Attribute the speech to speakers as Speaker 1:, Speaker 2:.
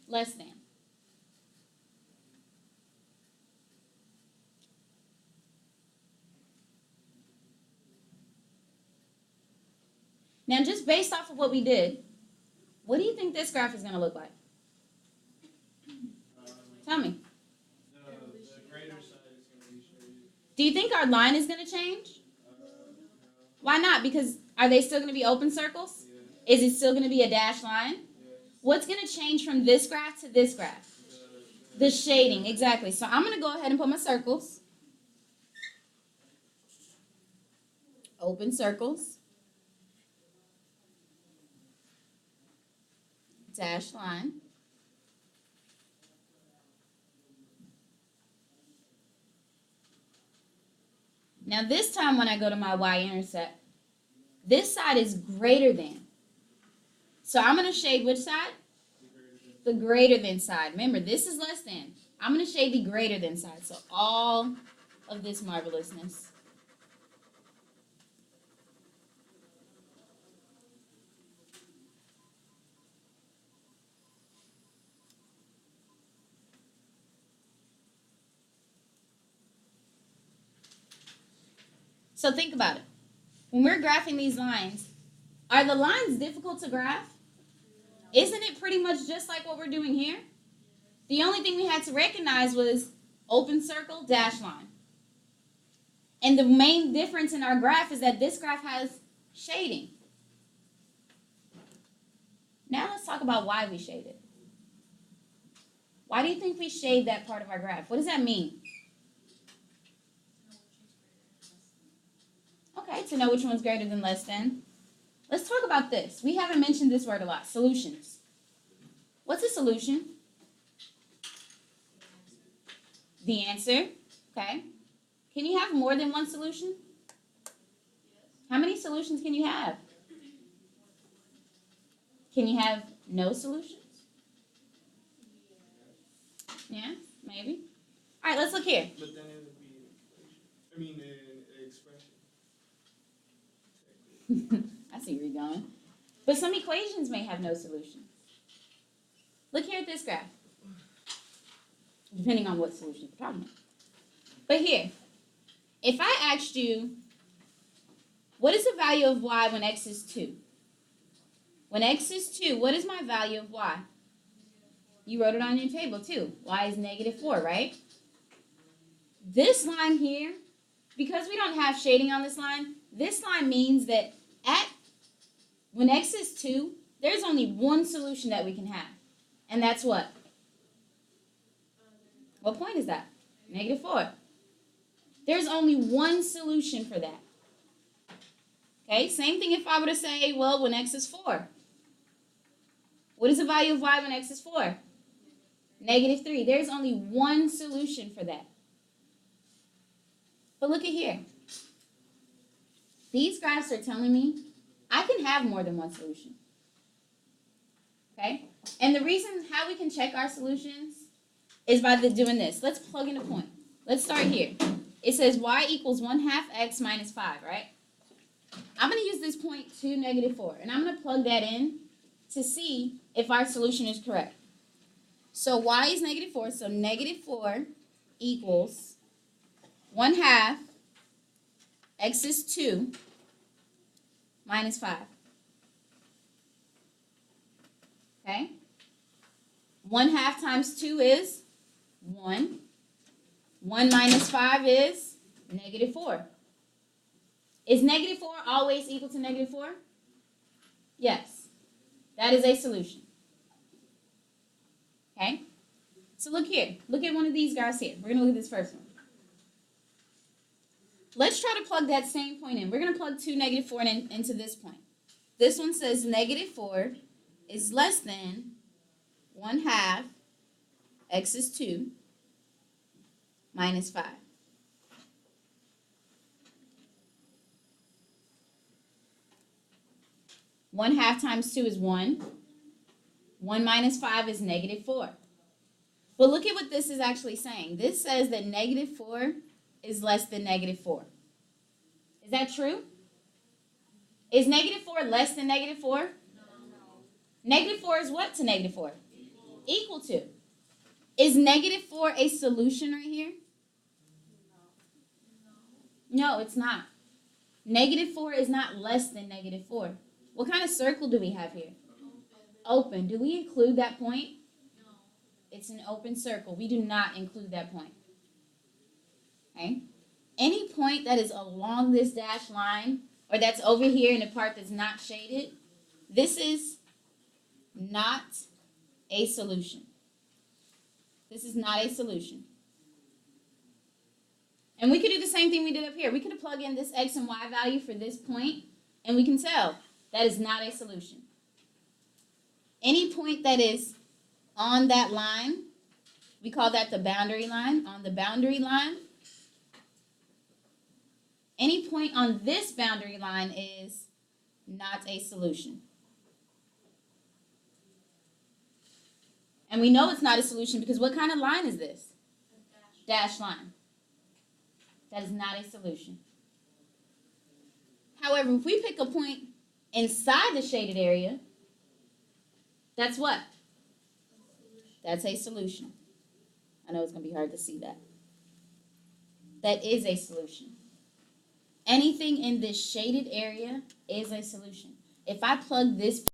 Speaker 1: less than. Now, just based off of what we did, what do you think this graph is going to look like? Tell me.
Speaker 2: The greater side is going to be shaded.
Speaker 1: Do you think our line is going to change? Why not? Because are they still going to be open circles?
Speaker 2: Yeah.
Speaker 1: Is it still going to be a dashed line?
Speaker 2: Yes.
Speaker 1: What's going to change from this graph to this graph? The shading, exactly. So I'm going to go ahead and put my circles. Open circles. Dashed line. Now this time when I go to my y-intercept, this side is greater than. So I'm going to shade which side? The greater than side. Remember, this is less than. I'm going to shade the greater than side. So all of this marvelousness. So think about it. When we're graphing these lines, are the lines difficult to graph? Isn't it pretty much just like what we're doing here? The only thing we had to recognize was open circle, dash line. And the main difference in our graph is that this graph has shading. Now let's talk about why we shade it. Why do you think we shade that part of our graph? What does that mean? Okay, to know which one's greater than less than. Let's talk about this. We haven't mentioned this word a lot. Solutions. What's a solution? The answer. Okay. Can you have more than one solution? How many solutions can you have? Can you have no solutions? Yeah, maybe. All right, let's look here.
Speaker 2: But then it would be an equation. An expression.
Speaker 1: I see where you're going. But some equations may have no solutions. Look here at this graph. Depending on what solution we're talking about. But here, if I asked you, what is the value of y when x is 2? When x is 2, what is my value of y? You wrote it on your table too. Y is negative 4, right? This line here, because we don't have shading on this line means that when x is 2, there's only one solution that we can have. And that's what? What point is that? Negative 4. There's only one solution for that. Okay, same thing if I were to say, well, when x is 4. What is the value of y when x is 4? Negative 3. There's only one solution for that. But look at here. These graphs are telling me I can have more than one solution. Okay? And the reason how we can check our solutions is by doing this. Let's plug in a point. Let's start here. It says y equals 1/2 x minus 5, right? I'm going to use this point to negative 4. And I'm going to plug that in to see if our solution is correct. So y is negative 4. So negative 4 equals 1/2 x is 2 minus 5. Okay? 1/2 times 2 is 1. 1 minus 5 is negative 4. Is negative 4 always equal to negative 4? Yes. That is a solution. Okay? So look here. Look at one of these guys here. We're going to look at this first one. Let's try to plug that same point in. We're going to plug 2, negative 4 into this point. This one says negative 4 is less than 1/2 x is 2 minus 5. One half times 2 is 1. 1 minus 5 is negative 4. But look at what this is actually saying. This says that negative 4 is less than negative 4. Is that true? Is negative 4 less than negative 4? No. Negative 4 is what to negative 4? Equal to. Is -4 a solution right here? No, it's not. -4 is not less than -4. What kind of circle do we have here? Open. Do we include that point? It's an open circle. We do not include that point. Okay? Any point that is along this dashed line, or that's over here in the part that's not shaded, this is not a solution. This is not a solution. And we could do the same thing we did up here. We could have plugged in this x and y value for this point, and we can tell that is not a solution. Any point that is on that line, we call that the boundary line. On the boundary line, any point on this boundary line is not a solution. And we know it's not a solution because what kind of line is this? Dash line. That is not a solution. However, if we pick a point inside the shaded area, that's what? That's a solution. I know it's going to be hard to see that. That is a solution. Anything in this shaded area is a solution. If I plug this